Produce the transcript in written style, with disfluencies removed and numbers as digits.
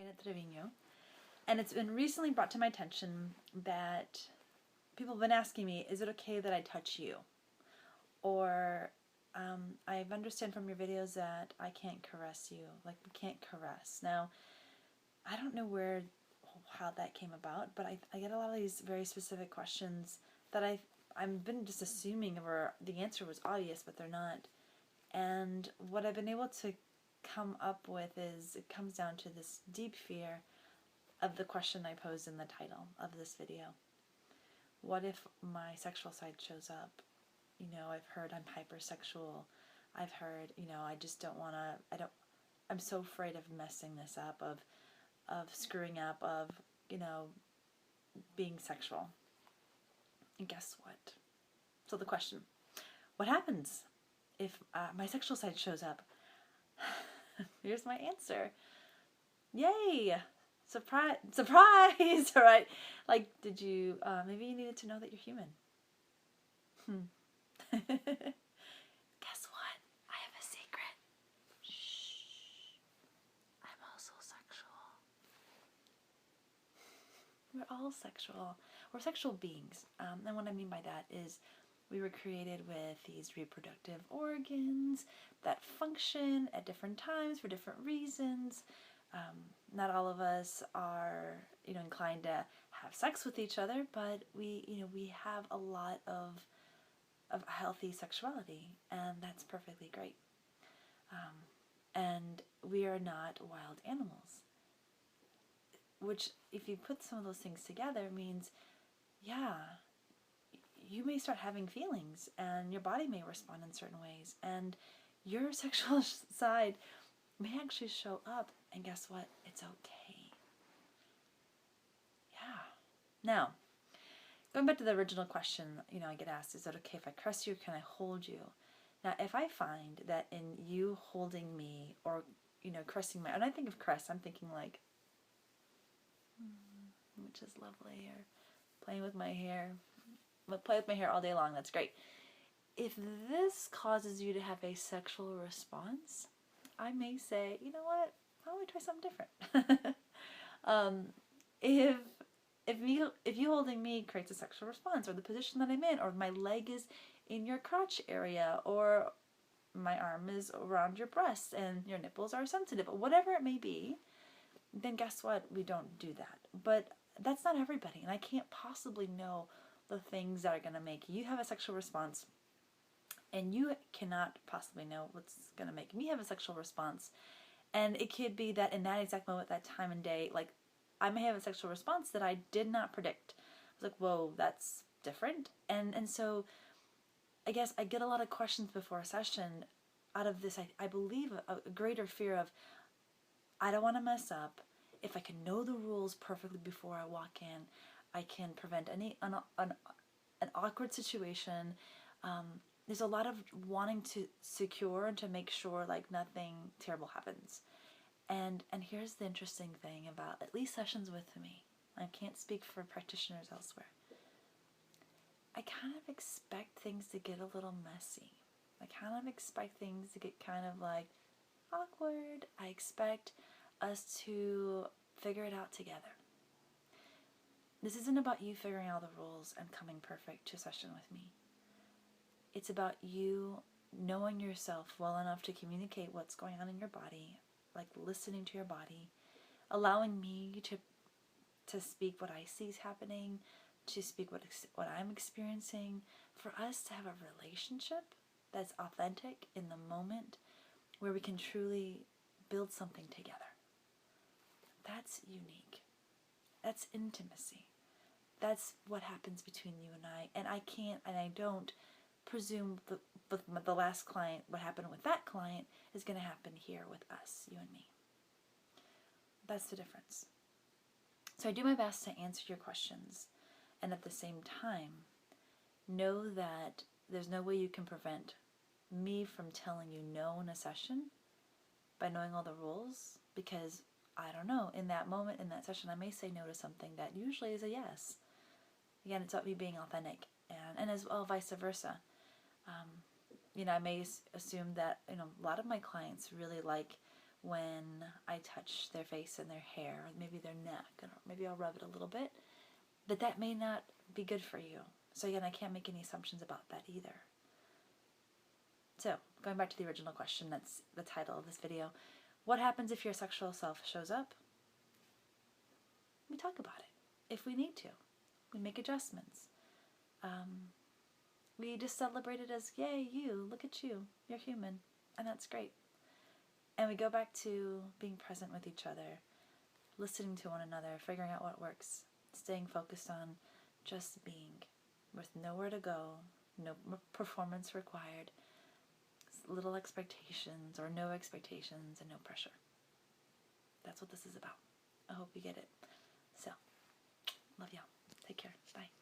Janet Trevino, and it's been recently brought to my attention that people have been asking me, is it okay that I touch you? Or I understand from your videos that I can't caress you, like we can't caress. Now, I don't know how that came about, but I get a lot of these very specific questions that I've been just assuming or the answer was obvious, but they're not. And what I've been able to come up with is, it comes down to this deep fear of the question I posed in the title of this video. What if my sexual side shows up? You know, I've heard I'm hypersexual. I've heard, I just don't want to, I'm so afraid of messing this up, of screwing up, of, being sexual. And guess what? So the question, what happens if my sexual side shows up? Here's my answer. Yay! Surprise! Surprise! All right. Like, did you, maybe you needed to know that you're human. Guess what? I have a secret. Shh. I'm also sexual. We're all sexual. We're sexual beings. And what I mean by that is we were created with these reproductive organs that function at different times for different reasons. Not all of us are, inclined to have sex with each other, but we have a lot of healthy sexuality, and that's perfectly great. And we are not wild animals, which, if you put some of those things together, means, yeah, you may start having feelings, and your body may respond in certain ways, and your sexual side may actually show up, and guess what? It's okay. Yeah. Now, going back to the original question, I get asked, is it okay if I caress you? Can I hold you? Now, if I find that in you holding me or, caressing when I think of caress, I'm thinking like, which is lovely, or playing with my hair. I'll play with my hair all day long. That's great. If this causes you to have a sexual response, I may say, you know what? Why don't we try something different? If you holding me creates a sexual response, or the position that I'm in, or my leg is in your crotch area, or my arm is around your breast and your nipples are sensitive, whatever it may be, then guess what? We don't do that. But that's not everybody, and I can't possibly know the things that are going to make you have a sexual response, and you cannot possibly know what's going to make me have a sexual response. And it could be that in that exact moment, that time and day, like, I may have a sexual response that I did not predict. I was like, whoa, that's different. And so I guess I get a lot of questions before a session out of this, I believe, a greater fear of, I don't want to mess up. If I can know the rules perfectly before I walk in, I can prevent an awkward situation. There's a lot of wanting to secure and to make sure like nothing terrible happens. And here's the interesting thing about at least sessions with me. I can't speak for practitioners elsewhere. I kind of expect things to get a little messy. I kind of expect things to get kind of like awkward. I expect us to figure it out together. This isn't about you figuring out the rules and coming perfect to a session with me. It's about you knowing yourself well enough to communicate what's going on in your body, like listening to your body, allowing me to speak what I see is happening, to speak what I'm experiencing, for us to have a relationship that's authentic in the moment, where we can truly build something together. That's unique. That's intimacy. That's what happens between you and I. And I can't, and I don't presume the last client, what happened with that client, is going to happen here with us, you and me. That's the difference. So I do my best to answer your questions, and at the same time, know that there's no way you can prevent me from telling you no in a session by knowing all the rules, because I don't know, in that moment, in that session, I may say no to something that usually is a yes. Again, it's about me being authentic, and as well vice versa. I may assume that a lot of my clients really like when I touch their face and their hair, or maybe their neck, or maybe I'll rub it a little bit, that may not be good for you. So again, I can't make any assumptions about that either. So, going back to the original question, that's the title of this video. What happens if your sexual self shows up? We talk about it. If we need to. We make adjustments. We just celebrate it as, yay, you, look at you, you're human, and that's great. And we go back to being present with each other, listening to one another, figuring out what works, staying focused on just being, with nowhere to go, no performance required, little expectations or no expectations, and no pressure. That's what this is about. I hope you get it. So, love y'all. Take care. Bye.